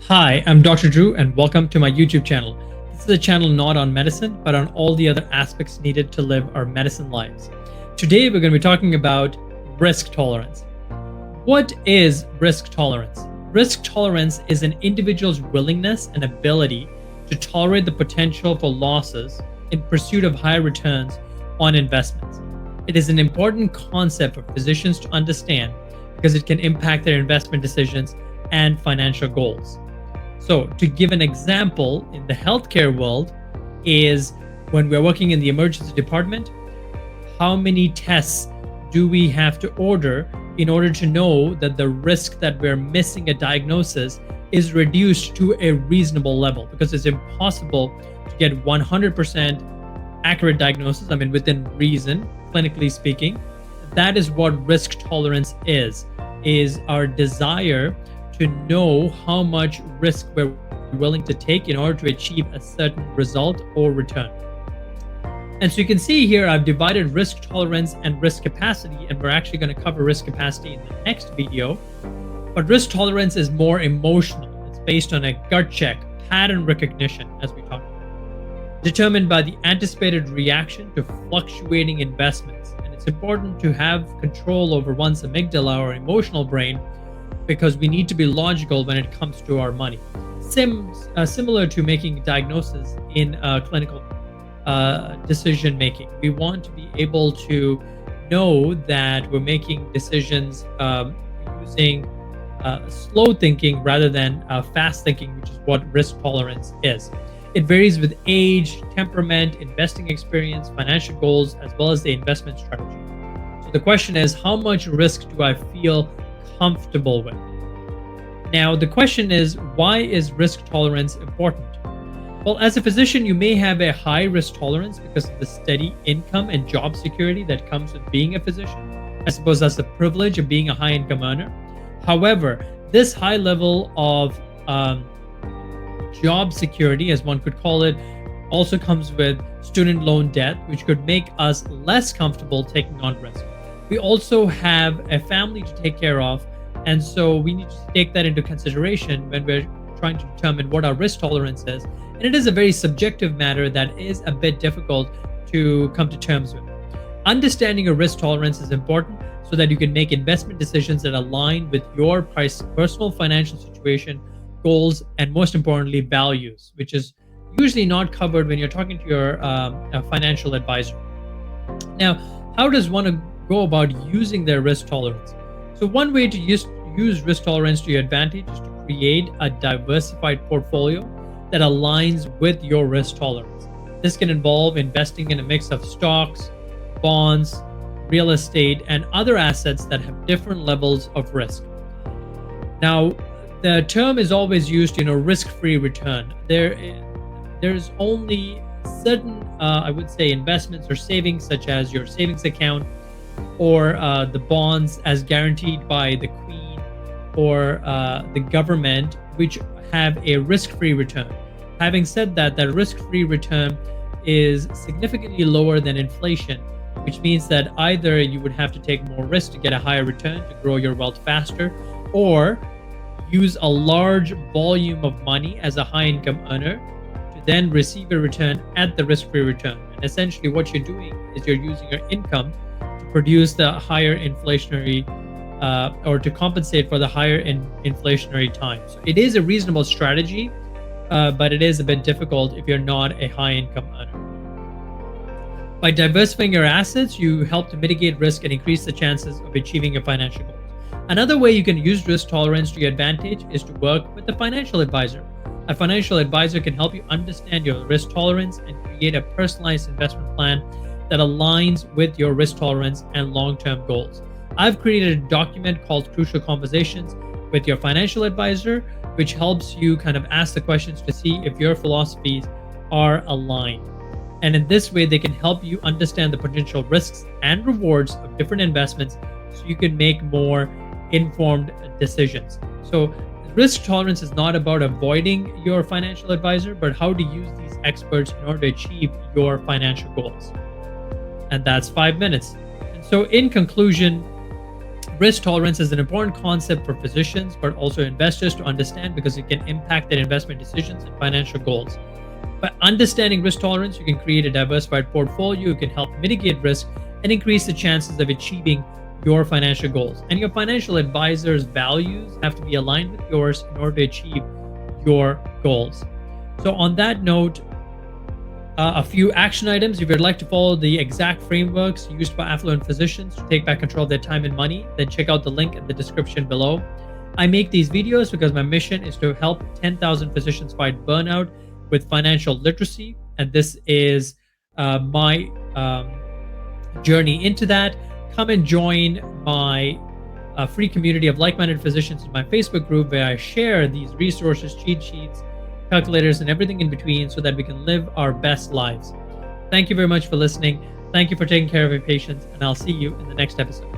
Hi, I'm Dr. Drew, and welcome to my YouTube channel. This is a channel not on medicine, but on all the other aspects needed to live our medicine lives. Today, we're going to be talking about risk tolerance. What is risk tolerance? Risk tolerance is an individual's willingness and ability to tolerate the potential for losses in pursuit of higher returns on investments. It is an important concept for physicians to understand because it can impact their investment decisions and financial goals. So, to give an example in the healthcare world, is when we're working in the emergency department, how many tests do we have to order in order to know that the risk that we're missing a diagnosis is reduced to a reasonable level? Because it's impossible to get 100% accurate diagnosis, within reason, clinically speaking. That is what risk tolerance is our desire to know how much risk we're willing to take in order to achieve a certain result or return. And so you can see here, I've divided risk tolerance and risk capacity, and we're actually going to cover risk capacity in the next video. But risk tolerance is more emotional. It's based on a gut check, pattern recognition, as we talked about, determined by the anticipated reaction to fluctuating investments. And it's important to have control over one's amygdala or emotional brain, because we need to be logical when it comes to our money. Similar to making diagnoses in clinical decision making. We want to be able to know that we're making decisions using slow thinking rather than fast thinking, which is what risk tolerance is. It varies with age, temperament, investing experience, financial goals, as well as the investment strategy. So the question is, how much risk do I feel comfortable with? Now, the question is, why is risk tolerance important? Well, as a physician, you may have a high risk tolerance because of the steady income and job security that comes with being a physician. I suppose that's the privilege of being a high income earner. However, this high level of job security, as one could call it, also comes with student loan debt, which could make us less comfortable taking on risk. We also have a family to take care of, and so we need to take that into consideration when we're trying to determine what our risk tolerance is. And it is a very subjective matter that is a bit difficult to come to terms with. Understanding your risk tolerance is important so that you can make investment decisions that align with your personal financial situation, goals, and most importantly, values, which is usually not covered when you're talking to your financial advisor. Now, how does one go about using their risk tolerance? So one way to use risk tolerance to your advantage is to create a diversified portfolio that aligns with your risk tolerance. This can involve investing in a mix of stocks, bonds, real estate, and other assets that have different levels of risk. Now, the term is always used, risk-free return. There's only certain, I would say, investments or savings, such as your savings account, or the bonds as guaranteed by the Queen or the government, which have a risk-free return. Having said that, that risk-free return is significantly lower than inflation, which means that either you would have to take more risk to get a higher return to grow your wealth faster, or use a large volume of money as a high-income earner to then receive a return at the risk-free return. And essentially what you're doing is you're using your income produce the higher inflationary or to compensate for the higher inflationary time. So it is a reasonable strategy, but it is a bit difficult if you're not a high income earner. By diversifying your assets, you help to mitigate risk and increase the chances of achieving your financial goals. Another way you can use risk tolerance to your advantage is to work with a financial advisor. A financial advisor can help you understand your risk tolerance and create a personalized investment plan that aligns with your risk tolerance and long-term goals. I've created a document called Crucial Conversations with your financial advisor, which helps you kind of ask the questions to see if your philosophies are aligned. And in this way, they can help you understand the potential risks and rewards of different investments so you can make more informed decisions. So risk tolerance is not about avoiding your financial advisor, but how to use these experts in order to achieve your financial goals. And that's 5 minutes. And so in conclusion, Risk tolerance is an important concept for physicians, but also investors to understand because it can impact their investment decisions and financial goals. By understanding risk tolerance, you can create a diversified portfolio, you can help mitigate risk and increase the chances of achieving your financial goals. And your financial advisor's values have to be aligned with yours in order to achieve your goals. So, on that note, a few action items. If you'd like to follow the exact frameworks used by affluent physicians to take back control of their time and money, then check out the link in the description below. I make these videos because my mission is to help 10,000 physicians fight burnout with financial literacy. And this is my journey into that. Come and join my free community of like-minded physicians in my Facebook group, where I share these resources, cheat sheets, calculators, and everything in between so that we can live our best lives. Thank you very much for listening. Thank you for taking care of your patients, and I'll see you in the next episode.